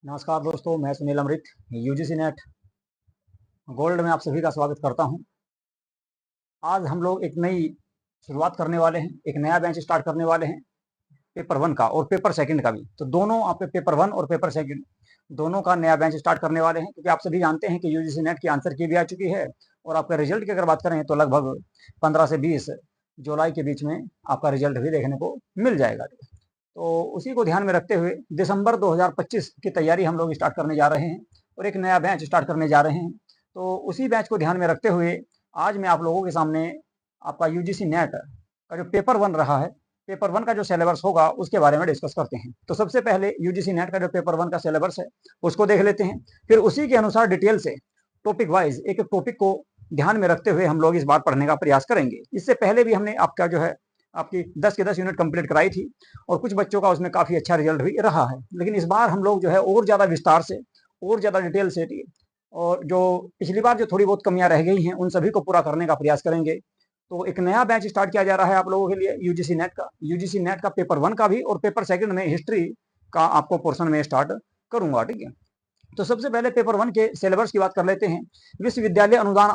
नमस्कार दोस्तों, मैं सुनील अमृत यूजीसी नेट गोल्ड में आप सभी का स्वागत करता हूं। आज हम लोग एक नई शुरुआत करने वाले हैं, एक नया बैच स्टार्ट करने वाले हैं पेपर वन का और पेपर सेकंड का भी। तो दोनों आपके पेपर वन और पेपर सेकंड दोनों का नया बैच स्टार्ट करने वाले हैं, क्योंकि आप सभी जानते हैं कि यूजीसी नेट की आंसर की भी आ चुकी है और आपका रिजल्ट की अगर बात करें तो लगभग 15 से 20 जुलाई के बीच में आपका रिजल्ट भी देखने को मिल जाएगा। तो उसी को ध्यान में रखते हुए दिसंबर 2025 की तैयारी हम लोग स्टार्ट करने जा रहे हैं और एक नया बैच स्टार्ट करने जा रहे हैं। तो उसी बैच को ध्यान में रखते हुए आज मैं आप लोगों के सामने आपका यूजीसी नेट का जो पेपर वन रहा है, पेपर वन का जो सिलेबस होगा उसके बारे में डिस्कस करते हैं। तो सबसे पहले यूजीसी नेट का जो पेपर वन का सिलेबस है उसको देख लेते हैं, फिर उसी के अनुसार डिटेल से टॉपिक वाइज एक एक टॉपिक को ध्यान में रखते हुए हम लोग इस बार पढ़ने का प्रयास करेंगे। इससे पहले भी हमने आपका जो है आपकी 10 के 10 यूनिट कंप्लीट कराई थी और कुछ बच्चों का उसमें काफी अच्छा रिजल्ट भी रहा है। लेकिन इस बार हम लोग जो है और ज्यादा विस्तार से और ज्यादा डिटेल से और जो पिछली बार जो थोड़ी बहुत कमियां रह गई हैं उन सभी को पूरा करने का प्रयास करेंगे। तो एक नया बैच स्टार्ट किया जा रहा है आप लोगों के लिए यूजीसी नेट का पेपर वन का भी और पेपर सेकंड में हिस्ट्री का आपको पोर्शन में स्टार्ट करूंगा। ठीक है, तो सबसे पहले पेपर वन के सिलेबस की बात कर लेते हैं। विश्वविद्यालय अनुदान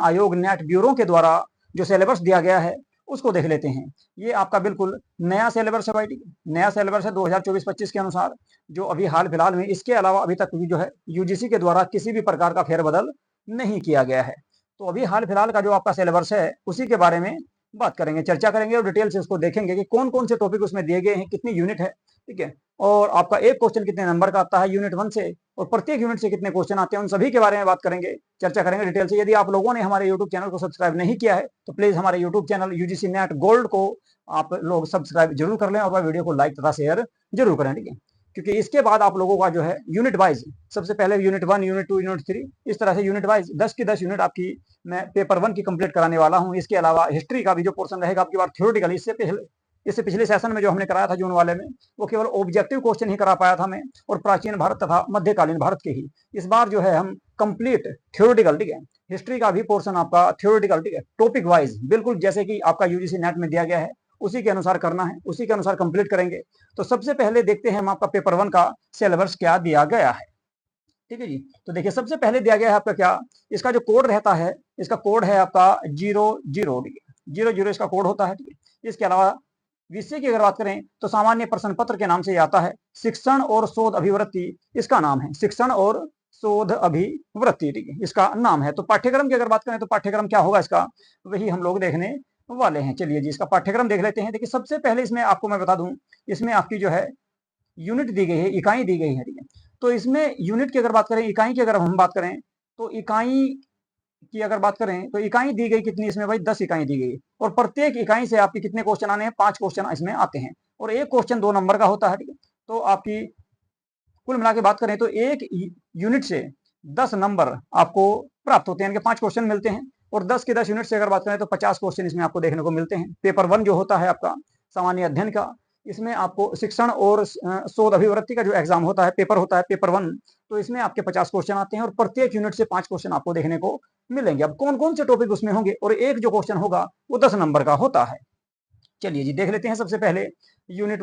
आयोग नेट ब्यूरो के द्वारा जो सिलेबस दिया गया है उसको देख लेते हैं। ये आपका बिल्कुल नया सिलेबस है भाई, ठीक है, नया सिलेबस है 2024-25 के अनुसार, जो अभी हाल फिलहाल में, इसके अलावा अभी तक जो है यूजीसी के द्वारा किसी भी प्रकार का फेरबदल नहीं किया गया है। तो अभी हाल फिलहाल का जो आपका सिलेबस है उसी के बारे में बात करेंगे, चर्चा करेंगे और डिटेल से उसको देखेंगे कि कौन कौन से टॉपिक उसमें दिए गए हैं, कितनी यूनिट है, ठीक है, और आपका एक क्वेश्चन कितने नंबर का आता है यूनिट वन से और प्रत्येक यूनिट से कितने क्वेश्चन आते हैं, उन सभी के बारे में बात करेंगे, चर्चा करेंगे डिटेल से। यदि आप लोगों ने हमारे यूट्यूब चैनल को सब्सक्राइब नहीं किया है तो प्लीज हमारे YouTube channel UGC net gold को आप लोग सब्सक्राइब जरूर कर लें और वह वीडियो को लाइक तथा शेयर जरूर करें, ठीक है, क्योंकि इसके बाद आप लोगों का जो है यूनिट वाइज, सबसे पहले unit one, unit two, unit three, इस तरह से यूनिट वाइज 10 की 10 यूनिट आपकी मैं पेपर वन की कंप्लीट कराने वाला हूं। इसके अलावा हिस्ट्री का भी जो पोर्शन रहेगा आपकी बार थ्योरेटिकल, इससे पिछले सेशन में जो हमने कराया था जून वाले में वो केवल ऑब्जेक्टिव क्वेश्चन ही करा पाया था मैं, और प्राचीन भारत तथा मध्यकालीन भारत के ही। इस बार जो है हम कंप्लीट थ्योरेटिकल, ठीक है, हिस्ट्री का भी पोर्शन आपका थ्योरेटिकल, ठीक है, टॉपिक वाइज बिल्कुल जैसे कि आपका यूजीसी नेट में दिया गया है उसी के अनुसार करना है, उसी के अनुसार कंप्लीट करेंगे। तो सबसे पहले देखते हैं हम आपका पेपर वन का सिलेबस क्या दिया गया है। ठीक है जी, तो देखिए सबसे पहले दिया गया है आपका क्या, इसका जो कोड रहता है, इसका कोड है आपका 00, ठीक है, 00 इसका कोड होता है, ठीक है। इसके अलावा विषय की अगर बात करें तो सामान्य प्रश्न पत्र के नाम से आता है। शिक्षण और शोध अभिवृत्ति इसका नाम है, शिक्षण और शोध अभिवृत्ति, ठीक है, इसका नाम है। तो पाठ्यक्रम की अगर बात करें तो पाठ्यक्रम क्या होगा इसका, वही हम लोग देखने वाले हैं। चलिए जी, इसका पाठ्यक्रम देख लेते हैं। देखिए सबसे पहले इसमें आपको मैं बता दूं, इसमें आपकी जो है यूनिट दी गई है, इकाई दी गई है, ठीक है। तो इसमें यूनिट की अगर बात करें, इकाई की अगर हम बात करें तो इकाई की अगर बात करें तो इकाई दी गई कितनी इसमें भाई, 10 इकाई दी गई और प्रत्येक इकाई से आपके कितने क्वेश्चन आने हैं, 5 क्वेश्चन इसमें आते हैं और एक क्वेश्चन 2 नंबर का होता है, ठीक है। तो आपकी कुल मिला के बात करें तो एक यूनिट से 10 नंबर आपको प्राप्त होते हैं, यानी कि 5 क्वेश्चन मिलते हैं और 10 के 10 यूनिट से अगर बात करें तो 50 क्वेश्चन इसमें आपको देखने को मिलते हैं। पेपर वन जो होता है आपका सामान्य अध्ययन का, इसमें आपको शिक्षण और शोध अभिवृत्ति का जो एग्जाम होता है, पेपर होता है पेपर वन, तो इसमें आपके 50 क्वेश्चन आते हैं और प्रत्येक यूनिट से 5 क्वेश्चन आपको देखने को मिलेंगे। अब कौन कौन से टॉपिक उसमें होंगे और एक जो क्वेश्चन होगा वो 10 नंबर का होता है। चलिए जी देख लेते हैं। सबसे पहले यूनिट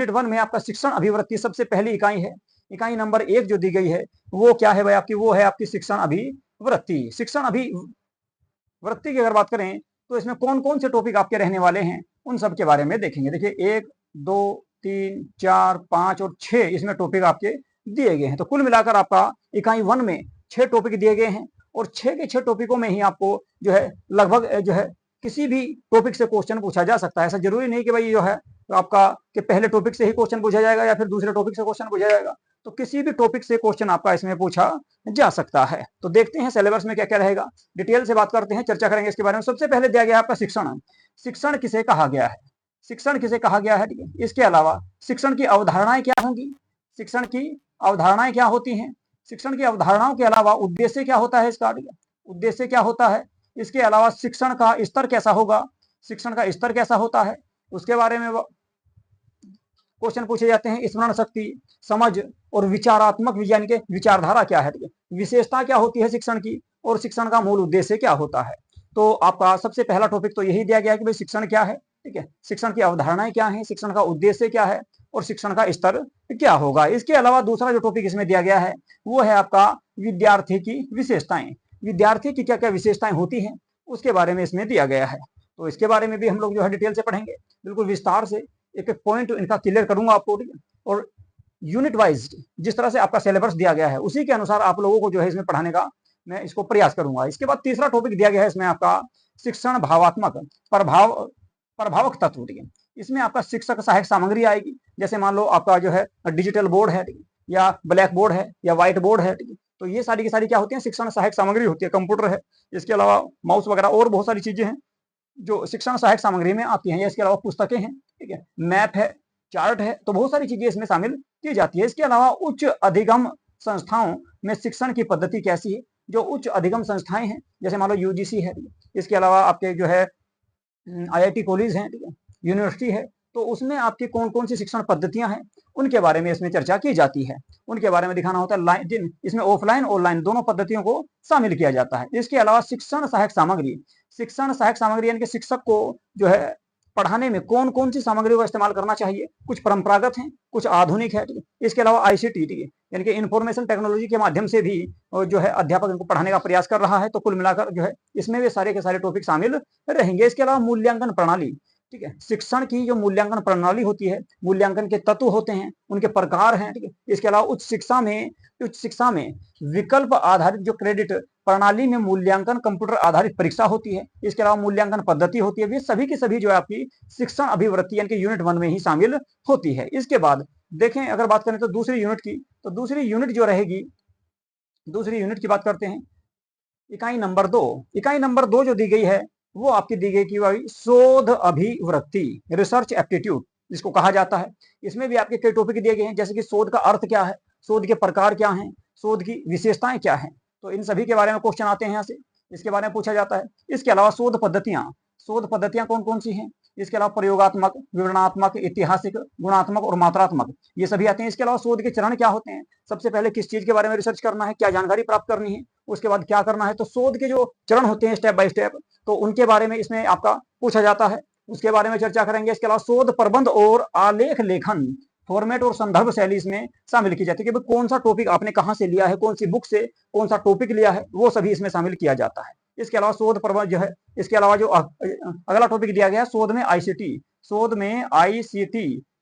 वन में आपका शिक्षण अभिवृत्ति सबसे पहली इकाई है। इकाई नंबर 1 जो दी गई है वो क्या है भाई आपकी, वो है आपकी शिक्षण अभिवृत्ति। शिक्षण अभिवृत्ति की अगर बात करें तो इसमें कौन कौन से टॉपिक आपके रहने वाले हैं उन सब के बारे में देखेंगे। देखिए 1, 2, 3, 4, 5 और 6 इसमें टॉपिक आपके दिए गए हैं। तो कुल मिलाकर आपका इकाई वन में 6 टॉपिक दिए गए हैं और 6 के 6 टॉपिकों में ही आपको जो है लगभग जो है किसी भी टॉपिक से क्वेश्चन पूछा जा सकता है। ऐसा जरूरी नहीं कि भाई जो है आपका कि पहले टॉपिक से ही क्वेश्चन पूछा जाएगा या फिर दूसरे टॉपिक से क्वेश्चन पूछा जाएगा, तो किसी भी टॉपिक से क्वेश्चन आपका इसमें पूछा जा सकता है। तो देखते हैं सिलेबस में क्या क्या रहेगा, डिटेल से बात करते हैं, चर्चा करेंगे इसके बारे में। सबसे पहले दिया गया आपका शिक्षण। शिक्षण किसे कहा गया है, शिक्षण किसे कहा गया है, ठीक है। इसके अलावा शिक्षण की अवधारणाएं क्या होंगी, शिक्षण की अवधारणाएं क्या होती हैं, शिक्षण की अवधारणाओं के अलावा उद्देश्य क्या होता है इसका, उद्देश्य क्या होता है। इसके अलावा शिक्षण का स्तर कैसा होगा, शिक्षण का स्तर कैसा होता है उसके बारे में क्वेश्चन पूछे जाते हैं। स्मरण शक्ति, समझ और विचारात्मक विज्ञान के विचारधारा क्या है, विशेषता क्या होती है शिक्षण की और शिक्षण का मूल उद्देश्य क्या होता है। तो आपका सबसे पहला टॉपिक तो यही दिया गया है कि भाई शिक्षण क्या है, ठीक है, शिक्षण की अवधारणाएं क्या है, शिक्षण का उद्देश्य क्या है और शिक्षण का स्तर क्या होगा। इसके अलावा दूसरा जो टॉपिक इसमें दिया गया है वो है आपका विद्यार्थी की विशेषताएं। विद्यार्थी की क्या क्या विशेषताएं होती हैं उसके बारे में इसमें दिया गया है। तो इसके बारे में भी हम लोग जो है डिटेल से पढ़ेंगे, बिल्कुल विस्तार से एक एक पॉइंट इनका क्लियर करूंगा आपको। और यूनिट वाइज जिस तरह से आपका सिलेबस दिया गया है उसी के अनुसार आप लोगों को जो है इसमें पढ़ाने का मैं इसको प्रयास करूंगा। इसके बाद तीसरा टॉपिक दिया गया है इसमें आपका शिक्षण भावात्मक प्रभावक तत्व। इसमें आपका शिक्षक सहायक सामग्री आएगी। जैसे मान लो आपका जो है डिजिटल बोर्ड है या ब्लैक बोर्ड है या व्हाइट बोर्ड है, तो ये सारी की सारी क्या होती है, शिक्षण सहायक सामग्री होती है। कंप्यूटर है, इसके अलावा माउस वगैरह और बहुत सारी चीजें हैं जो शिक्षण सहायक सामग्री में आती हैं। इसके अलावा पुस्तकें हैं, ठीक है, मैप है, चार्ट है, तो बहुत सारी चीजें इसमें शामिल की जाती है। इसके अलावा उच्च अधिगम संस्थाओं में शिक्षण की पद्धति कैसी है। जो उच्च अधिगम संस्थाएं हैं जैसे मान लो यूजीसी है, इसके अलावा आपके जो है आईआईटी कॉलेज है, यूनिवर्सिटी है, तो उसमें आपकी कौन कौन सी शिक्षण पद्धतियां हैं उनके बारे में इसमें चर्चा की जाती है। उनके बारे में दिखाना होता है। इसमें ऑफलाइन ऑनलाइन दोनों पद्धतियों को शामिल किया जाता है। इसके अलावा शिक्षण सहायक सामग्री यानी कि शिक्षक को जो है पढ़ाने में कौन कौन सी सामग्री का इस्तेमाल करना चाहिए। कुछ परंपरागत हैं, कुछ आधुनिक है, इसके अलावा आईसीटी यानी कि इंफॉर्मेशन टेक्नोलॉजी के माध्यम से भी जो है अध्यापक इनको पढ़ाने का प्रयास कर रहा है। तो कुल मिलाकर जो है इसमें भी सारे के सारे टॉपिक शामिल रहेंगे। इसके अलावा मूल्यांकन प्रणाली, ठीक है, शिक्षण की जो मूल्यांकन प्रणाली होती है, मूल्यांकन के तत्व होते हैं, उनके प्रकार हैं, ठीक है। इसके अलावा उच्च शिक्षा में विकल्प आधारित जो क्रेडिट प्रणाली में मूल्यांकन कंप्यूटर आधारित परीक्षा होती है। इसके अलावा मूल्यांकन पद्धति होती है। वे सभी की सभी जो है आपकी शिक्षण अभिवृत्ति यानी कि यूनिट 1 में ही शामिल होती है। इसके बाद देखें अगर बात करें तो दूसरी यूनिट की, तो दूसरी यूनिट जो रहेगी, दूसरी यूनिट की बात करते हैं, इकाई नंबर 2 जो दी गई है वो आपकी दी गई कि भाई शोध अभिवृत्ति, रिसर्च एप्टीट्यूड जिसको कहा जाता है। इसमें भी आपके कई टॉपिक दिए गए हैं जैसे कि शोध का अर्थ क्या है, शोध के प्रकार क्या हैं, शोध की विशेषताएं क्या हैं, तो इन सभी के बारे में क्वेश्चन आते हैं यहाँ से, इसके बारे में पूछा जाता है। इसके अलावा शोध पद्धतियां कौन कौन सी हैं। इसके अलावा प्रयोगात्मक, विवरणात्मक, ऐतिहासिक, गुणात्मक और मात्रात्मक, ये सभी आते हैं। इसके अलावा शोध के चरण क्या होते हैं, सबसे पहले किस चीज के बारे में रिसर्च करना है, क्या जानकारी प्राप्त करनी है, उसके बाद क्या करना है। तो शोध के जो चरण होते हैं स्टेप बाय स्टेप, तो उनके बारे में इसमें आपका पूछा जाता है, उसके बारे में चर्चा करेंगे। इसके अलावा शोध प्रबंध और आलेख लेखन, फॉर्मेट और संदर्भ शैली इसमें शामिल की जाती है कि कौन सा टॉपिक आपने कहां से लिया है, कौन सी बुक से कौन सा टॉपिक लिया है, वो सभी इसमें शामिल किया जाता है। इसके अलावा शोध प्रबंध जो है, इसके अलावा जो अगला टॉपिक दिया गया है शोध में आईसीटी,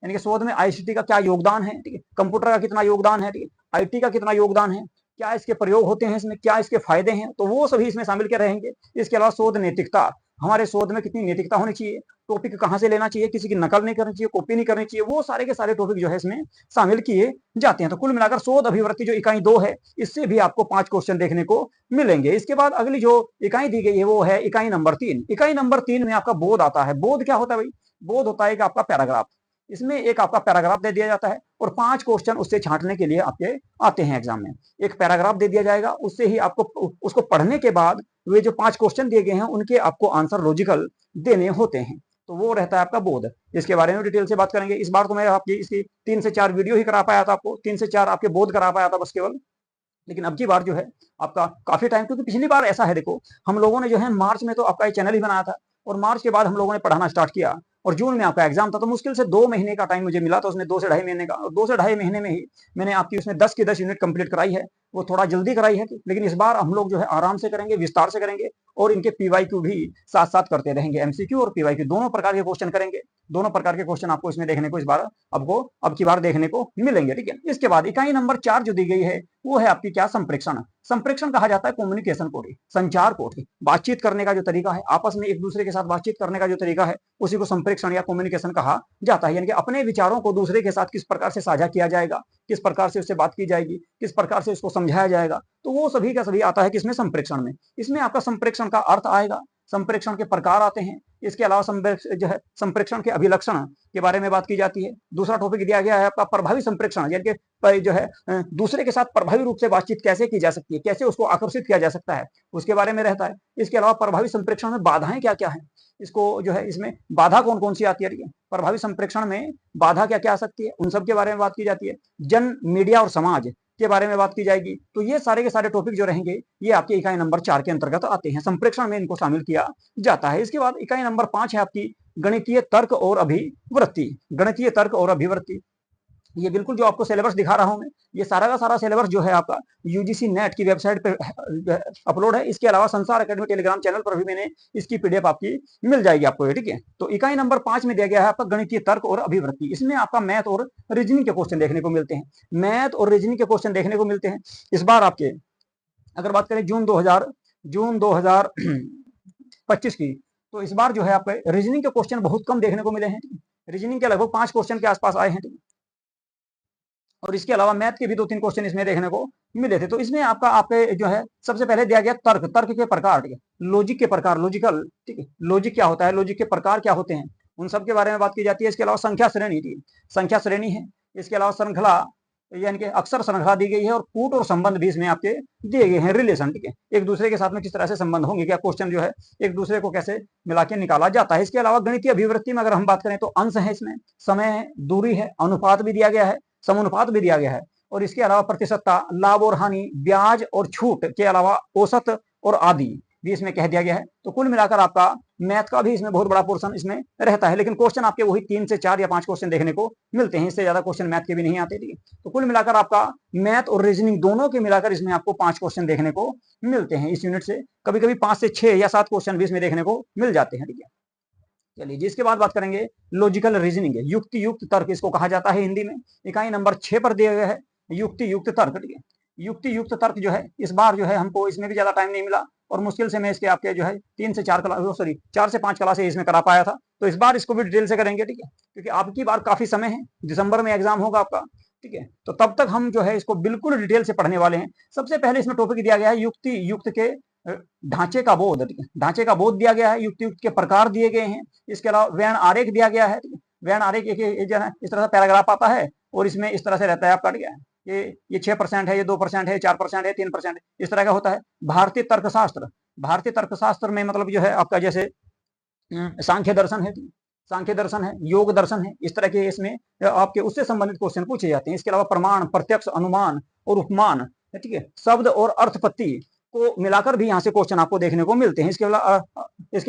यानी कि शोध में आईसीटी का क्या योगदान है, ठीक है, कंप्यूटर का कितना योगदान है, ठीक है, आईटी का कितना योगदान है, क्या इसके प्रयोग होते हैं इसमें, क्या इसके फायदे हैं, तो वो सभी इसमें शामिल के रहेंगे। इसके अलावा शोध नैतिकता, हमारे शोध में कितनी नैतिकता होनी चाहिए, टॉपिक कहां से लेना चाहिए, किसी की नकल नहीं करनी चाहिए, कॉपी नहीं करनी चाहिए, वो सारे के सारे टॉपिक जो है इसमें शामिल किए जाते हैं। तो कुल मिलाकर शोध अभिवृत्ति जो इकाई 2 है, इससे भी आपको 5 क्वेश्चन देखने को मिलेंगे। इसके बाद अगली जो इकाई दी गई है वो है इकाई नंबर 3। इकाई नंबर 3 में आपका बोध आता है। बोध क्या होता है भाई, बोध होता है कि आपका पैराग्राफ, इसमें एक आपका पैराग्राफ दे दिया जाता है और 5 क्वेश्चन उससे छांटने के लिए आपके आते हैं एग्जाम में। एक पैराग्राफ दे दिया जाएगा, उससे ही आपको उसको पढ़ने के बाद वे जो 5 क्वेश्चन दिए गए हैं उनके आपको आंसर लॉजिकल देने होते हैं, तो वो रहता है आपका बोध। इसके बारे में डिटेल से बात करेंगे। इस बार तो मैं आपकी इसकी 3 से 4 वीडियो ही करा पाया था, आपको 3 से 4 आपके बोध करा पाया था बस केवल, लेकिन अब की बार जो है आपका काफी टाइम, क्योंकि पिछली बार ऐसा है, देखो हम लोगों ने जो है मार्च में तो आपका ये चैनल ही बनाया था और मार्च के बाद हम लोगों ने पढ़ाना स्टार्ट किया और जून में आपका एग्जाम था, तो मुश्किल से 2 महीने का टाइम मुझे मिला था उसमें, 2 से ढाई महीने का, और 2 से ढाई महीने में ही मैंने आपकी उसमें 10 की 10 यूनिट कंप्लीट कराई है। वो थोड़ा जल्दी कराई है, लेकिन इस बार हम लोग जो है आराम से करेंगे, विस्तार से करेंगे और इनके पीवाईक्यू भी साथ साथ करते रहेंगे। एमसीक्यू और पीवाईक्यू दोनों प्रकार के क्वेश्चन करेंगे, दोनों प्रकार के क्वेश्चन आपको इसमें देखने को इस बार अब की बार देखने को मिलेंगे, ठीक है। इसके बाद इकाई नंबर 4 जो दी गई है वो है आपकी क्या, संप्रेक्षण। संप्रेक्षण कहा जाता है कम्युनिकेशन को, संचार को, बातचीत करने का जो तरीका है, आपस में एक दूसरे के साथ बातचीत करने का जो तरीका है, उसी को संप्रेक्षण या कम्युनिकेशन कहा जाता है। यानी कि अपने विचारों को दूसरे के साथ किस प्रकार से साझा किया जाएगा, किस प्रकार से उससे बात की जाएगी, किस प्रकार से उसको समझाया जाएगा, तो वो सभी का सभी आता है किसमें, संप्रेक्षण में। इसमें आपका संप्रेक्षण का अर्थ आएगा, संप्रेक्षण के प्रकार आते हैं, इसके अलावा जो है संप्रेक्षण के अभिलक्षण के बारे में बात की जाती है। दूसरा टॉपिक दिया गया है आपका प्रभावी संप्रेक्षण, यानी कि जो है दूसरे के साथ प्रभावी रूप से बातचीत कैसे की जा सकती है, कैसे उसको आकर्षित किया जा सकता है, उसके बारे में रहता है। इसके अलावा प्रभावी संप्रेक्षण में बाधाएं क्या क्या है, इसको जो है इसमें बाधा कौन कौन सी आती है, प्रभावी संप्रेक्षण में बाधा क्या क्या आ सकती है, उन सब के बारे में बात की जाती है। जन, मीडिया और समाज के बारे में बात की जाएगी। तो ये सारे के सारे टॉपिक जो रहेंगे ये आपकी इकाई नंबर 4 के अंतर्गत आते हैं, संप्रेक्षण में इनको शामिल किया जाता है। इसके बाद इकाई नंबर 5 है आपकी गणितीय तर्क और अभिवृत्ति। गणितीय तर्क और अभिवृत्ति ये बिल्कुल जो आपको सिलेबस दिखा रहा हूं मैं, ये सारा का सारा सिलेबस जो है आपका यूजीसी नेट की वेबसाइट पे अपलोड है। इसके अलावा संसार एकेडमी टेलीग्राम चैनल पर भी मैंने इसकी पीडीएफ आपकी मिल जाएगी आपको, ठीक है। तो इकाई नंबर 5 में दिया गया है आपका गणितीय तर्क और अभिवृत्ति। इसमें आपका मैथ और रीजनिंग के क्वेश्चन देखने को मिलते हैं, मैथ और रीजनिंग के क्वेश्चन देखने को मिलते हैं। इस बार आपके अगर बात करें जून 2025 की, तो इस बार जो है आपके रीजनिंग के क्वेश्चन बहुत कम देखने को मिले हैं। रीजनिंग के लगभग 5 क्वेश्चन के आसपास आए हैं, और इसके अलावा मैथ के भी 2-3 क्वेश्चन इसमें देखने को मिले थे। तो इसमें आपका आपके जो है सबसे पहले दिया गया तर्क, तर्क के प्रकार, ठीक है, लॉजिक के प्रकार, लॉजिकल, ठीक है, लॉजिक क्या होता है, लॉजिक के प्रकार क्या होते हैं, उन सब के बारे में बात की जाती है। इसके अलावा संख्या श्रेणी, ठीक है, संख्या श्रेणी है। इसके अलावा श्रृंखला यानी कि अक्सर श्रृंखला दी गई है, और कूट और संबंध भी इसमें आपके दिए गए हैं, रिलेशन, ठीक है, एक दूसरे के साथ में किस तरह से संबंध होंगे, क्या क्वेश्चन जो है एक दूसरे को कैसे मिला के निकाला जाता है। इसके अलावा गणितीय अभिवृत्ति में अगर हम बात करें तो अंश है, इसमें समय है, दूरी है, अनुपात भी दिया गया है, समानुपात भी दिया गया है, और इसके अलावा प्रतिशतता, लाभ और हानि, ब्याज और छूट के अलावा औसत और आदि भी इसमें कह दिया गया है। तो कुल मिलाकर आपका मैथ का भी इसमें बहुत बड़ा पोर्शन इसमें रहता है, लेकिन क्वेश्चन आपके वही 3 से 4 या 5 क्वेश्चन देखने को मिलते हैं, इससे ज्यादा क्वेश्चन मैथ के भी नहीं आते, ठीक है। तो कुल मिलाकर आपका मैथ और रीजनिंग दोनों के मिलाकर इसमें आपको 5 क्वेश्चन देखने को मिलते हैं इस यूनिट से। कभी कभी 5 से 6 या 7 क्वेश्चन भी इसमें देखने को मिल जाते हैं, ठीक है। चलिए, जिसके बाद बात करेंगे लॉजिकल रीजनिंग, युक्ति युक्त तर्क इसको कहा जाता है हिंदी में। इकाई नंबर 6 पर दिया गया है युक्ति युक्त तर्क, ठीक है। युक्ति युक्त तर्क जो है इस बार जो है हमको इसमें भी ज्यादा टाइम नहीं मिला, और मुश्किल से मैं इसके आपके जो है 4 से 5 क्लास इसमें करा पाया था। तो इस बार इसको भी डिटेल से करेंगे, ठीक है, क्योंकि आपकी बार काफी समय है, दिसंबर में एग्जाम होगा आपका, ठीक है। तो तब तक हम जो है इसको बिल्कुल डिटेल से पढ़ने वाले हैं। सबसे पहले इसमें टॉपिक दिया गया है युक्ति युक्त के ढांचे का बोध, ठीक है, ढांचे का बोध दिया गया है, युक्ति युक्त के प्रकार दिए गए हैं। इसके अलावा व्यण आरेख दिया गया है, व्यण आरेख एक जो है इस तरह से पैराग्राफ आता है, और इसमें इस तरह से रहता है आपका, ठीक है, ये 6% है, ये 2% है, 4% है, 3% इस तरह का होता है। भारतीय तर्कशास्त्र, भारतीय तर्कशास्त्र में मतलब जो है आपका जैसे सांख्य दर्शन है, सांख्य दर्शन है, योग दर्शन है, इस तरह के इसमें आपके उससे संबंधित क्वेश्चन पूछे जाते हैं। इसके अलावा प्रमाण, प्रत्यक्ष, अनुमान और उपमान, ठीक है, शब्द और अर्थपत्ति को मिलाकर भी यहाँ से क्वेश्चन आपको देखने को मिलते हैं। इसके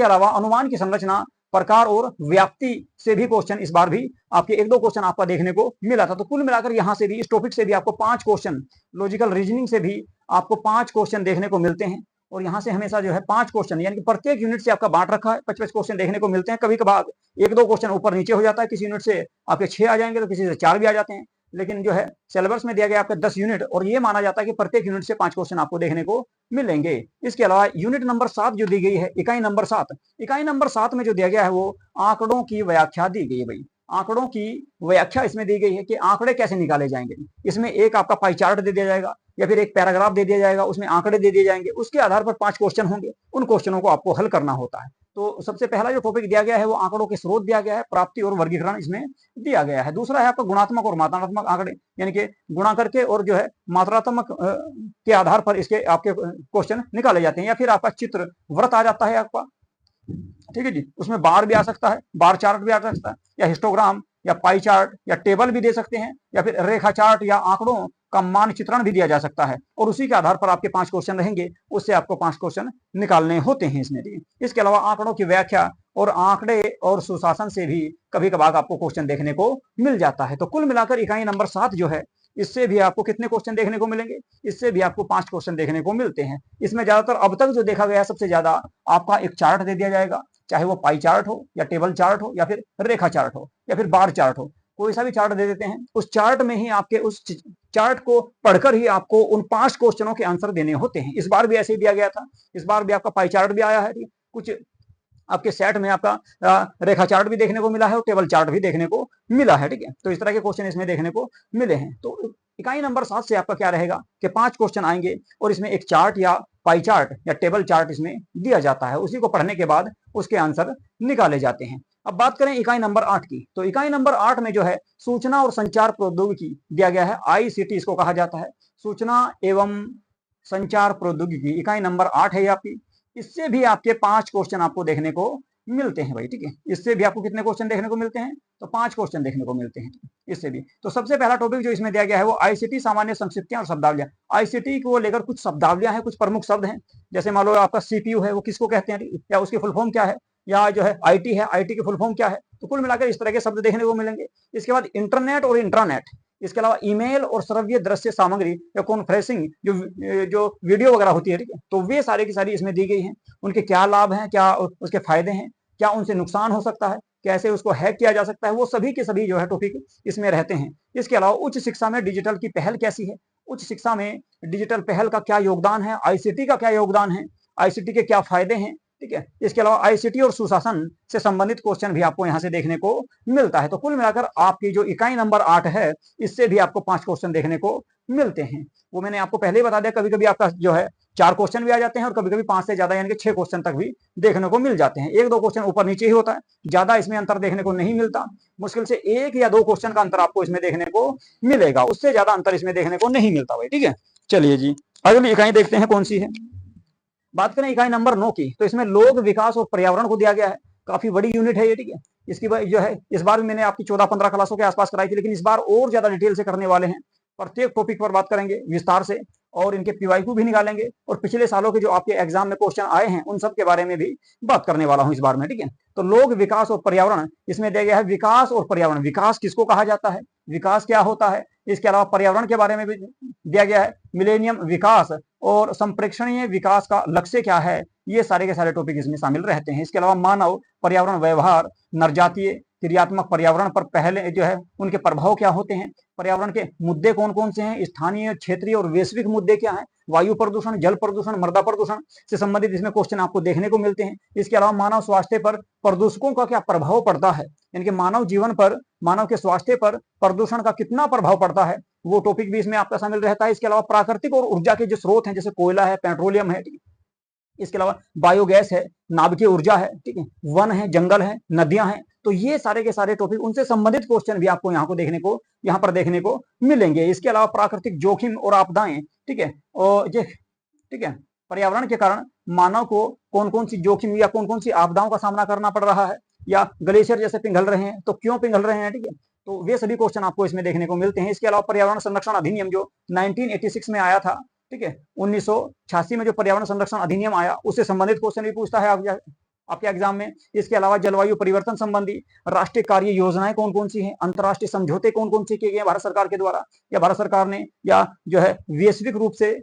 अलावा अनुमान की संरचना, प्रकार और व्याप्ति से भी क्वेश्चन इस बार भी आपके 1-2 क्वेश्चन आपका देखने को मिला था। तो कुल मिलाकर यहाँ से भी इस टॉपिक से भी आपको 5 क्वेश्चन, लॉजिकल रीजनिंग से भी आपको 5 क्वेश्चन देखने को मिलते हैं, और यहाँ से हमेशा जो है 5 क्वेश्चन, यानी कि प्रत्येक यूनिट से आपका बांट रखा है, 25 क्वेश्चन देखने को मिलते हैं। कभी कभार 1-2 क्वेश्चन ऊपर नीचे हो जाता है, किसी यूनिट से आपके 6 आ जाएंगे, तो किसी से 4 भी आ जाते हैं, लेकिन जो है सिलेबस में दिया गया आपका 10 यूनिट, और ये माना जाता है कि प्रत्येक यूनिट से 5 क्वेश्चन आपको देखने को मिलेंगे। इसके अलावा यूनिट नंबर 7 जो दी गई है, इकाई नंबर 7, इकाई नंबर 7 में जो दिया गया है वो आंकड़ों की व्याख्या दी गई है भाई। आंकड़ों की व्याख्या इसमें दी गई है कि आंकड़े कैसे निकाले जाएंगे। इसमें एक आपका पाई चार्ट दे दिया जाएगा, या फिर एक पैराग्राफ दे दिया जाएगा, उसमें आंकड़े दे दिए जाएंगे, उसके आधार पर 5 क्वेश्चन होंगे, उन क्वेश्चनों को आपको हल करना होता है। तो सबसे पहला जो टॉपिक दिया गया है वो आंकड़ों के स्रोत दिया गया है, प्राप्ति और वर्गीकरण इसमें दिया गया है। दूसरा है आपका गुणात्मक और मात्रात्मक आंकड़े, यानी कि गुणा करके और जो है मात्रात्मक के आधार पर इसके आपके क्वेश्चन निकाले जाते हैं। या फिर आपका चित्र वृत्त आ जाता है आपका, ठीक है जी, उसमें बार भी आ सकता है, बार चार्ट भी आ सकता है, या हिस्टोग्राम या पाई चार्ट या टेबल भी दे सकते हैं, या फिर रेखा चार्ट या आंकड़ों का मानचित्रण भी दिया जा सकता है, और उसी के आधार पर आपके 5 क्वेश्चन रहेंगे, उससे आपको 5 क्वेश्चन निकालने होते हैं इसमें, ठीक है। इसके अलावा आंकड़ों की व्याख्या और आंकड़े और सुशासन से भी कभी कभार आपको क्वेश्चन देखने को मिल जाता है। तो कुल मिलाकर इकाई नंबर 7 जो है, इससे भी आपको कितने क्वेश्चन देखने को मिलेंगे, इससे भी आपको 5 क्वेश्चन देखने को मिलते हैं। इसमें ज्यादातर अब तक जो देखा गया सबसे ज्यादा आपका एक चार्ट दे दिया जाएगा, चाहे वो पाई चार्ट हो या टेबल चार्ट हो या फिर रेखा चार्ट हो या फिर बार चार्ट हो, कोई सा भी चार्ट दे देते हैं। उस चार्ट में ही आपके उस चार्ट को पढ़कर ही आपको उन 5 क्वेश्चनों के आंसर देने होते हैं। इस बार भी ऐसे ही दिया गया था, इस बार भी आपका पाई चार्ट भी आया है, कुछ आपके सेट में आपका रेखा चार्ट भी देखने को मिला है और टेबल चार्ट भी देखने को मिला है, ठीक है। तो इस तरह के क्वेश्चन इसमें देखने को मिले हैं। तो इकाई नंबर 7 से आपका क्या रहेगा कि 5 क्वेश्चन आएंगे, और इसमें एक चार्ट या पाई चार्ट या टेबल चार्ट इसमें दिया जाता है, उसी को पढ़ने के बाद उसके आंसर निकाले जाते हैं। अब बात करें इकाई नंबर 8 की, तो इकाई नंबर 8 में जो है सूचना और संचार प्रौद्योगिकी दिया गया है, आईसीटी इसको कहा जाता है, सूचना एवं संचार प्रौद्योगिकी, इकाई नंबर 8 है आपकी। इससे भी आपके 5 क्वेश्चन आपको देखने को मिलते हैं भाई, ठीक है। इससे भी आपको कितने क्वेश्चन देखने को मिलते हैं, तो 5 क्वेश्चन देखने को मिलते हैं इससे भी। तो सबसे पहला टॉपिक जो इसमें दिया गया है वो आईसीटी, सामान्य संक्षिप्तियां और शब्दावलियां। आईसीटी को लेकर कुछ शब्दावलियां हैं, कुछ प्रमुख शब्द हैं, जैसे मान लो आपका सीपीयू है, वो किसको कहते हैं, या उसकी फुल फॉर्म क्या है, या जो है आईटी है, आईटी की फुल फॉर्म क्या है। तो कुल मिलाकर इस तरह के शब्द देखने को मिलेंगे। इसके बाद इंटरनेट और इंट्रानेट, इसके अलावा ईमेल और श्रव्य दृश्य सामग्री या कॉन्फ्रेंसिंग जो वीडियो वगैरह होती है, ठीक है, तो वे सारे की सारी इसमें दी गई हैं। उनके क्या लाभ हैं, क्या उसके फायदे हैं, क्या उनसे नुकसान हो सकता है, कैसे उसको हैक किया जा सकता है, वो सभी के सभी जो है टॉपिक इसमें रहते हैं। इसके अलावा उच्च शिक्षा में डिजिटल की पहल कैसी है, उच्च शिक्षा में डिजिटल पहल का क्या योगदान है, आईसीटी का क्या योगदान है, आईसीटी के क्या फायदे हैं, ठीक है। इसके अलावा आईसीटी और सुशासन से संबंधित क्वेश्चन भी आपको यहाँ से देखने को मिलता है। तो कुल मिलाकर आपकी जो इकाई नंबर 8 है, इससे भी आपको 5 क्वेश्चन देखने को मिलते हैं। वो मैंने आपको पहले ही बता दिया, कभी कभी आपका जो है 4 क्वेश्चन भी आ जाते हैं और कभी कभी 5 से ज्यादा यानी कि 6 क्वेश्चन तक भी देखने को मिल जाते हैं। 1-2 क्वेश्चन ऊपर नीचे ही होता है, ज्यादा इसमें अंतर देखने को नहीं मिलता। मुश्किल से 1 या 2 क्वेश्चन का अंतर आपको इसमें देखने को मिलेगा, उससे ज्यादा अंतर इसमें देखने को नहीं मिलता भाई, ठीक है। चलिए जी, अगली इकाई देखते हैं कौन सी है। बात करें इकाई नंबर 9 की, तो इसमें लोक विकास और पर्यावरण को दिया गया है। काफी बड़ी यूनिट है ये, ठीक है। इसकी जो है इस बार भी मैंने आपकी 14-15 क्लासों के आसपास कराई थी, लेकिन इस बार और ज्यादा डिटेल से करने वाले हैं। प्रत्येक टॉपिक पर बात करेंगे विस्तार से और इनके पीवाईक्यू भी निकालेंगे और पिछले सालों के जो आपके एग्जाम में क्वेश्चन आए हैं उन सब के बारे में भी बात करने वाला हूं इस बार में, ठीक है। तो लोक विकास और पर्यावरण इसमें दिया गया है। विकास और पर्यावरण, विकास किसको कहा जाता है, विकास क्या होता है, इसके अलावा पर्यावरण के बारे में भी दिया गया है। मिलेनियम विकास और संप्रेक्षणीय विकास का लक्ष्य क्या है, ये सारे के सारे टॉपिक इसमें शामिल रहते हैं। इसके अलावा मानव पर्यावरण व्यवहार, नरजातीय क्रियात्मक पर्यावरण पर पहले जो है उनके प्रभाव क्या होते हैं, पर्यावरण के मुद्दे कौन कौन से हैं, स्थानीय, क्षेत्रीय और वैश्विक मुद्दे क्या हैं, वायु प्रदूषण, जल प्रदूषण, मृदा प्रदूषण से संबंधित इसमें क्वेश्चन आपको देखने को मिलते हैं। इसके अलावा मानव स्वास्थ्य पर प्रदूषकों का क्या प्रभाव पड़ता है, यानी मानव जीवन पर, मानव के स्वास्थ्य पर प्रदूषण का कितना प्रभाव पड़ता है, वो टॉपिक भी इसमें आपका शामिल रहता है। इसके अलावा प्राकृतिक और ऊर्जा के जो स्रोत हैं, जैसे कोयला है, पेट्रोलियम है, इसके अलावा बायोगैस है, नाभिकीय ऊर्जा है, ठीक है, वन है, जंगल है, नदियां हैं, तो ये सारे के सारे टॉपिक, उनसे संबंधित क्वेश्चन भी आपको यहाँ पर देखने को मिलेंगे। इसके अलावा प्राकृतिक जोखिम और आपदाएं, ठीक है, और ये ठीक है, पर्यावरण के कारण मानव को कौन कौन सी जोखिम या कौन कौन सी आपदाओं का सामना करना पड़ रहा है, या ग्लेशियर जैसे पिघल रहे हैं तो क्यों पिघल रहे हैं, ठीक है, तो वे सभी क्वेश्चन आपको इसमें देखने को मिलते हैं। इसके अलावा पर्यावरण संरक्षण अधिनियम जो 1986 में आया था, ठीक है, 1986 में जो पर्यावरण संरक्षण अधिनियम आया, उससे संबंधित क्वेश्चन भी पूछता है आपके एग्जाम में। इसके अलावा जलवायु परिवर्तन संबंधी राष्ट्रीय कार्य योजनाएं कौन कौन सी हैं, अंतर्राष्ट्रीय समझौते कौन कौन से किए गए भारत सरकार के द्वारा, या भारत सरकार ने, या जो है वैश्विक रूप से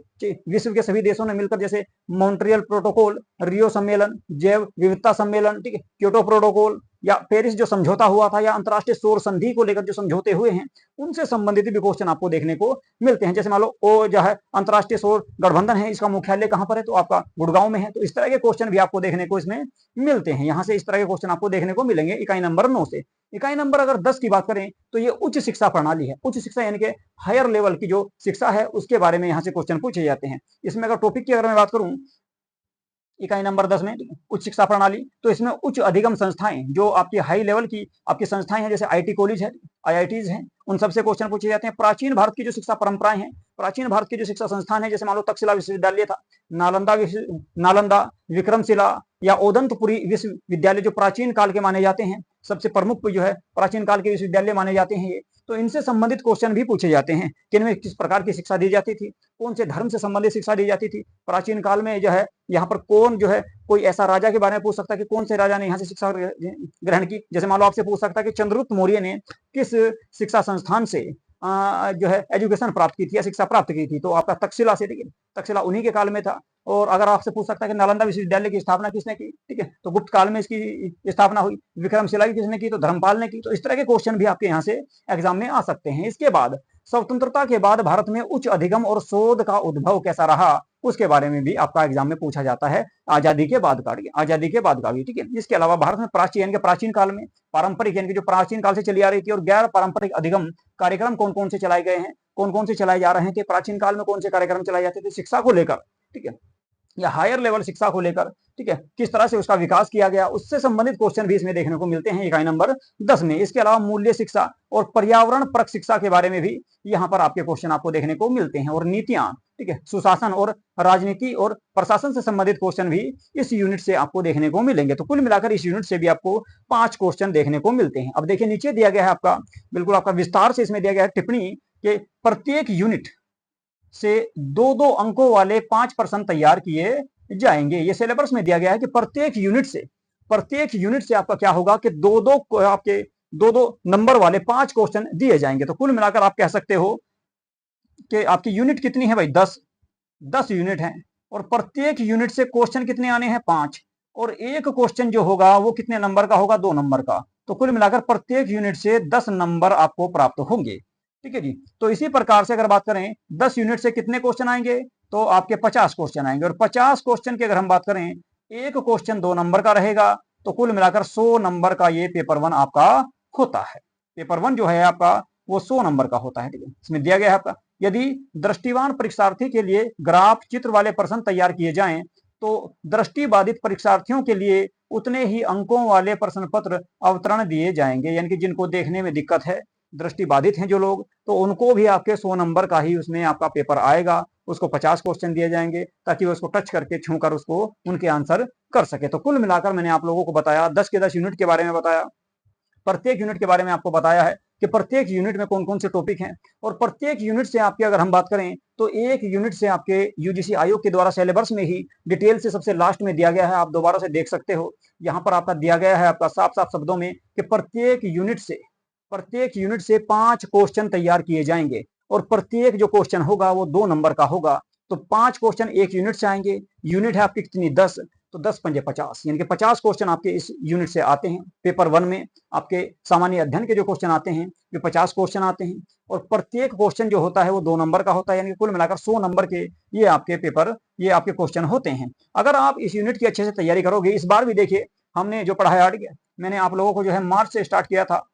विश्व के सभी देशों ने मिलकर, जैसे मॉन्ट्रियल प्रोटोकॉल, रियो सम्मेलन, जैव विविधता सम्मेलन, ठीक है, क्योटो प्रोटोकॉल, या पेरिस जो समझौता हुआ था, या अंतर्राष्ट्रीय सौर संधि को लेकर जो समझौते हुए हैं, उनसे संबंधित भी क्वेश्चन आपको देखने को मिलते हैं। जैसे मान लो ओ जो है अंतर्राष्ट्रीय सौर गठबंधन है, इसका मुख्यालय कहां पर है, तो आपका गुड़गांव में है। तो इस तरह के क्वेश्चन भी आपको देखने को इसमें मिलते हैं। यहां से इस तरह के क्वेश्चन आपको देखने को मिलेंगे इकाई नंबर 9 से। इकाई नंबर अगर 10 की बात करें तो ये उच्च शिक्षा प्रणाली है। उच्च शिक्षा यानी कि हायर लेवल की जो शिक्षा है उसके बारे में यहाँ से क्वेश्चन पूछे जाते हैं। इसमें अगर टॉपिक की अगर मैं बात करूं इकाई नंबर 10 में उच्च शिक्षा प्रणाली, तो इसमें उच्च अधिगम संस्थाएं जो आपकी हाई लेवल की आपकी संस्थाएं हैं, जैसे आईटी कॉलेज है, आईआईटीज हैं, उन सबसे क्वेश्चन पूछे जाते हैं। प्राचीन भारत की जो शिक्षा परंपराएं हैं, प्राचीन भारत की जो शिक्षा संस्थान है, जैसे मान लो तक्षशिला विश्वविद्यालय था, नालंदा, विक्रमशिला या ओदंतपुरी विश्वविद्यालय जो प्राचीन काल के माने जाते हैं, सबसे प्रमुख जो है प्राचीन काल के विश्वविद्यालय माने जाते हैं ये। तो इनसे संबंधित क्वेश्चन भी पूछे जाते हैं कि इनमें किस प्रकार की शिक्षा दी जाती थी, कौन से धर्म से संबंधित शिक्षा दी जाती थी, प्राचीन काल में जो है यहाँ पर कौन जो है कोई ऐसा राजा के बारे में पूछ सकता है कि कौन से राजा ने यहाँ से शिक्षा ग्रहण की। जैसे मान लो आपसे पूछ सकता है कि चंद्रगुप्त मौर्य ने किस शिक्षा संस्थान से जो है एजुकेशन प्राप्त की थी या शिक्षा प्राप्त की थी, तो आपका तक्षशिला से, ठीक है, तक्षशिला उन्हीं के काल में था। और अगर आपसे पूछ सकता है कि नालंदा विश्वविद्यालय की स्थापना किसने की, ठीक है, तो गुप्त काल में इसकी स्थापना हुई। विक्रमशिला की किसने की, तो धर्मपाल ने की। तो इस तरह के क्वेश्चन भी आपके यहाँ से एग्जाम में आ सकते हैं। इसके बाद स्वतंत्रता के बाद भारत में उच्च अधिगम और शोध का उद्भव कैसा रहा, उसके बारे में भी आपका एग्जाम में पूछा जाता है, आजादी के बाद का भी, ठीक है। इसके अलावा भारत में प्राचीन काल में पारंपरिक यानी कि जो प्राचीन काल से चली आ रही थी और गैर पारंपरिक अधिगम कार्यक्रम कौन कौन से चलाए गए हैं, कौन कौन से चलाए जा रहे थे, प्राचीन काल में कौन से कार्यक्रम चलाए जाते थे शिक्षा को लेकर, ठीक है, या हायर लेवल शिक्षा को लेकर, ठीक है, किस तरह से उसका विकास किया गया, उससे संबंधित क्वेश्चन भी इसमें देखने को मिलते हैं इकाई नंबर 10 में। इसके अलावा मूल्य शिक्षा और पर्यावरण परक शिक्षा के बारे में भी यहाँ पर आपके क्वेश्चन आपको देखने को मिलते हैं। और नीतियां, ठीक है, सुशासन और राजनीति और प्रशासन से संबंधित क्वेश्चन भी इस यूनिट से आपको देखने को मिलेंगे। तो कुल मिलाकर इस यूनिट से भी आपको 5 क्वेश्चन देखने को मिलते हैं। अब देखिए नीचे दिया गया है आपका, बिल्कुल आपका विस्तार से इसमें दिया गया है टिप्पणी के प्रत्येक यूनिट से 2-2 अंकों वाले 5 प्रश्न तैयार किए जाएंगे। ये सिलेबस में दिया गया है कि प्रत्येक यूनिट से आपका क्या होगा कि 2-2 आपके दो दो नंबर वाले 5 क्वेश्चन दिए जाएंगे। तो कुल मिलाकर आप कह सकते हो कि आपकी यूनिट कितनी है भाई, 10 यूनिट है, और प्रत्येक यूनिट से क्वेश्चन कितने आने हैं, 5, और एक क्वेश्चन जो होगा वो कितने नंबर का होगा, 2 नंबर का। तो कुल मिलाकर प्रत्येक यूनिट से 10 नंबर आपको प्राप्त होंगे। ठीक है जी। तो इसी प्रकार से अगर बात करें 10 यूनिट से कितने क्वेश्चन आएंगे, तो आपके 50 क्वेश्चन आएंगे, और 50 क्वेश्चन की अगर हम बात करें, एक क्वेश्चन 2 नंबर का रहेगा, तो कुल मिलाकर 100 नंबर का ये पेपर 1 आपका होता है। पेपर 1 जो है आपका वो 100 नंबर का होता है। ठीक है, इसमें दिया गया है आपका, यदि दृष्टिवान परीक्षार्थी के लिए ग्राफ चित्र वाले प्रश्न तैयार किए जाएं, तो दृष्टिबाधित परीक्षार्थियों के लिए उतने ही अंकों वाले प्रश्न पत्र अवतरण दिए जाएंगे। यानी कि जिनको देखने में दिक्कत है, दृष्टिबाधित हैं जो लोग, तो उनको भी आपके 100 नंबर का ही उसमें आपका पेपर आएगा। उसको 50 क्वेश्चन दिए जाएंगे ताकि वो उसको टच करके, छू कर उसको उनके आंसर कर सके। तो कुल मिलाकर मैंने आप लोगों को बताया, 10 के 10 यूनिट के बारे में बताया, प्रत्येक यूनिट के बारे में आपको बताया है कि प्रत्येक यूनिट में कौन कौन से टॉपिक हैं, और प्रत्येक यूनिट से आपके अगर हम बात करें तो एक यूनिट से आपके यूजीसी आयोग के द्वारा सिलेबस में ही डिटेल से सबसे लास्ट में दिया गया है, आप दोबारा से देख सकते हो। यहाँ पर आपका दिया गया है आपका साफ साफ शब्दों में कि प्रत्येक यूनिट से 5 क्वेश्चन तैयार किए जाएंगे, और प्रत्येक जो क्वेश्चन होगा वो 2 नंबर का होगा। तो 5 क्वेश्चन एक यूनिट से आएंगे, यूनिट है आपकी कितनी, 10, तो 10 पंजे 50, यानी कि 50 क्वेश्चन आपके इस यूनिट से आते हैं। पेपर 1 में आपके सामान्य अध्ययन के जो क्वेश्चन आते हैं वो 50 क्वेश्चन आते हैं, और प्रत्येक क्वेश्चन जो होता है वो 2 नंबर का होता है, यानी कि कुल मिलाकर 100 नंबर के ये आपके क्वेश्चन होते हैं। अगर आप इस यूनिट की अच्छे से तैयारी करोगे, इस बार भी देखिए हमने जो पढ़ाया, ठीक है, मैंने आप लोगों को जो है मार्च से स्टार्ट किया था,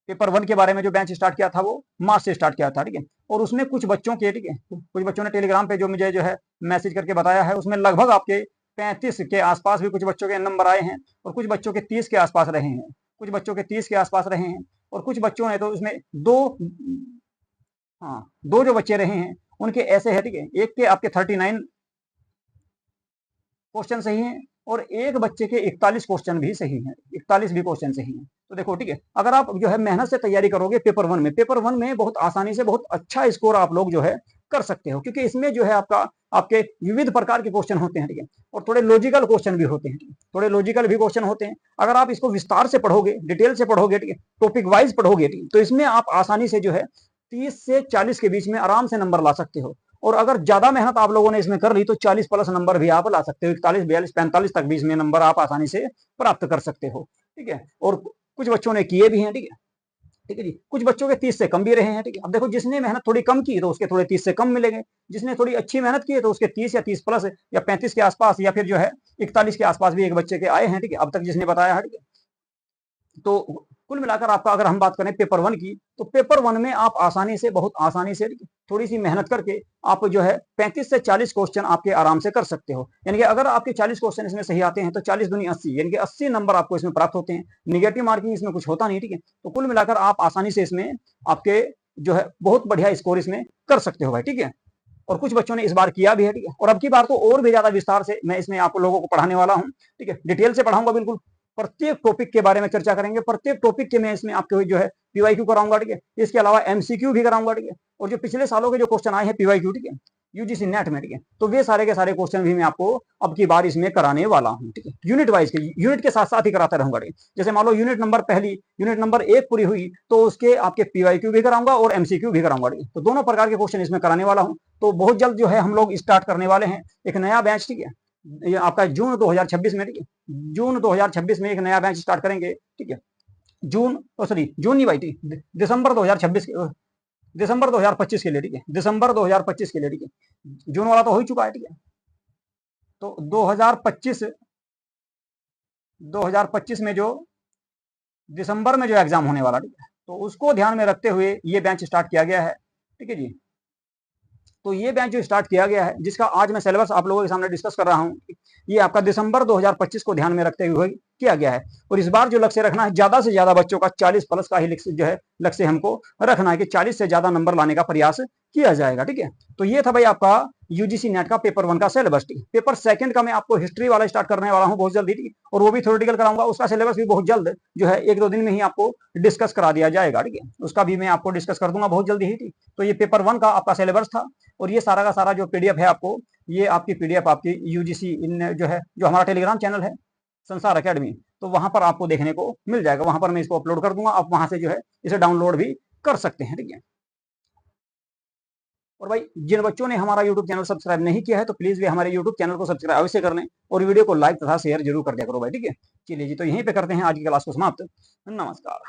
पेपर 1 के बारे में जो बैच स्टार्ट किया था वो मार्च से स्टार्ट किया था। ठीक है, और उसमें कुछ बच्चों के, ठीक है, कुछ बच्चों ने टेलीग्राम पे जो मुझे जो है मैसेज करके बताया है, उसमें लगभग आपके 35 के आसपास भी कुछ बच्चों के नंबर आए हैं, और कुछ बच्चों के 30 के आसपास रहे हैं, कुछ बच्चों के 30 के आसपास रहे हैं, और कुछ बच्चों ने तो उसमें दो, हाँ, 2 जो बच्चे रहे हैं उनके ऐसे है, ठीक है, एक के आपके 39 क्वेश्चन सही हैं, और एक बच्चे के 41 क्वेश्चन भी सही हैं, 41 भी क्वेश्चन सही हैं। तो देखो, ठीक है, अगर आप जो है मेहनत से तैयारी करोगे पेपर 1 में बहुत आसानी से बहुत अच्छा स्कोर आप लोग जो है कर सकते हो, क्योंकि इसमें जो है आपके विविध प्रकार के क्वेश्चन होते हैं। ठीक है, और थोड़े लॉजिकल क्वेश्चन भी होते हैं, थोड़े लॉजिकल भी क्वेश्चन होते हैं। अगर आप इसको विस्तार से पढ़ोगे, डिटेल से पढ़ोगे, ठीक है, टॉपिक वाइज पढ़ोगे, ठीक है, तो इसमें आप आसानी से जो है 30 से 40 के बीच में आराम से नंबर ला सकते हो। और अगर ज्यादा मेहनत आप लोगों ने इसमें कर ली तो 40 प्लस नंबर भी आप ला सकते हो, 41, 42, 45 तक भी इसमें नंबर आप आसानी से प्राप्त कर सकते हो। ठीक है, और कुछ बच्चों ने किए भी हैं। ठीक है, ठीक है जी, कुछ बच्चों के 30 से कम भी रहे हैं। ठीक है, अब देखो, जिसने मेहनत थोड़ी कम की तो उसके थोड़े 30 से कम मिलेंगे, जिसने थोड़ी अच्छी मेहनत की है तो उसके 30 या 30 प्लस या 35 के आसपास, या फिर जो है 41 के आसपास भी एक बच्चे के आए हैं। ठीक है, अब तक जिसने बताया है। ठीक है, तो कुल मिलाकर आपका अगर हम बात करें पेपर 1 की, तो पेपर 1 में आप आसानी से, बहुत आसानी से, थोड़ी सी मेहनत करके आप जो है 35 से 40 क्वेश्चन आपके आराम से कर सकते हो। यानी कि अगर आपके 40 क्वेश्चन इसमें सही आते हैं तो 40 दूनी 80, यानी कि 80 नंबर आपको इसमें प्राप्त होते हैं। निगेटिव मार्किंग इसमें कुछ होता नहीं। ठीक है, तो कुल मिलाकर आप आसानी से इसमें आपके जो है बहुत बढ़िया स्कोर इसमें कर सकते हो भाई। ठीक है, और कुछ बच्चों ने इस बार किया भी है। ठीक है, और अब की बार तो और भी ज्यादा विस्तार से मैं इसमें आप लोगों को पढ़ाने वाला हूँ। ठीक है, डिटेल से पढ़ाऊंगा, बिल्कुल प्रत्येक टॉपिक के बारे में चर्चा करेंगे, प्रत्येक टॉपिक के मैं इसमें आपको जो है पीवाईक्यू कराऊंगा। ठीक है, इसके अलावा एमसीक्यू भी कराऊंगा। ठीक है, और जो पिछले सालों के जो क्वेश्चन आए हैं पीवाईक्यू, ठीक है, यूजीसी नेट में, ठीक है, तो वे सारे के सारे क्वेश्चन भी मैं आपको अब की बार इसमें कराने वाला हूँ। ठीक है, यूनिट वाइज के, यूनिट के साथ साथ ही कराता रहूंगा। जैसे मान लो यूनिट नंबर 1 पूरी हुई तो उसके आपके पीवाईक्यू भी कराऊंगा और एमसीक्यू भी कराऊंगा। तो दोनों प्रकार के क्वेश्चन इसमें कराने वाला हूँ। तो बहुत जल्द जो है हम लोग स्टार्ट करने वाले हैं एक नया बैच। ठीक है, ये आपका जून 2026 में, ठीक है, जून 2026 में एक नया बैच स्टार्ट करेंगे। ठीक है, जून नहीं भाई, दिसंबर 2026 दिसंबर 2025 के लिए। ठीक है, दिसंबर 2025 के लिए। ठीक है, जून वाला तो हो ही चुका है। ठीक है, तो 2025 में जो दिसंबर में जो एग्जाम होने वाला, ठीक है, तो उसको ध्यान में रखते हुए ये बैच स्टार्ट किया गया है। ठीक है जी, तो ये बैच जो स्टार्ट किया गया है, जिसका आज मैं सिलेबस आप लोगों के सामने डिस्कस कर रहा हूँ, ये आपका दिसंबर 2025 को ध्यान में रखते हुए किया गया है। और इस बार जो लक्ष्य रखना है, ज्यादा से ज्यादा बच्चों का 40 प्लस का ही जो है लक्ष्य हमको रखना है कि 40 से ज्यादा नंबर लाने का प्रयास किया जाएगा। ठीक है, तो ये था भाई आपका यूजीसी नेट का पेपर 1 का सिलेबस। पेपर 2 का मैं आपको हिस्ट्री वाला स्टार्ट करने वाला हूँ बहुत जल्दी, और वो भी थ्योरेटिकल कराऊंगा। उसका सिलेबस भी बहुत जल्द जो है 1-2 दिन में ही आपको डिस्कस करा दिया जाएगा। ठीक है, उसका भी मैं आपको डिस्कस कर दूंगा बहुत जल्दी ही। तो ये पेपर 1 का आपका सिलेबस था, और ये सारा का सारा जो पीडीएफ है आपको, ये आपकी पीडीएफ आपकी यूजीसी इन जो है, जो हमारा टेलीग्राम चैनल है संसार अकेडमी, तो वहां पर आपको देखने को मिल जाएगा। वहां पर मैं इसको अपलोड कर दूंगा, आप वहां से जो है इसे डाउनलोड भी कर सकते हैं। ठीक है, और भाई जिन बच्चों ने हमारा यूट्यूब चैनल सब्सक्राइब नहीं किया है तो प्लीज वे हमारे यूट्यूब चैनल को सब्सक्राइब अवश्य कर लें और वीडियो को लाइक तथा शेयर जरूर कर दिया करो भाई। ठीक है, चलिए जी, तो यहीं पे करते हैं आज की क्लास को समाप्त। नमस्कार।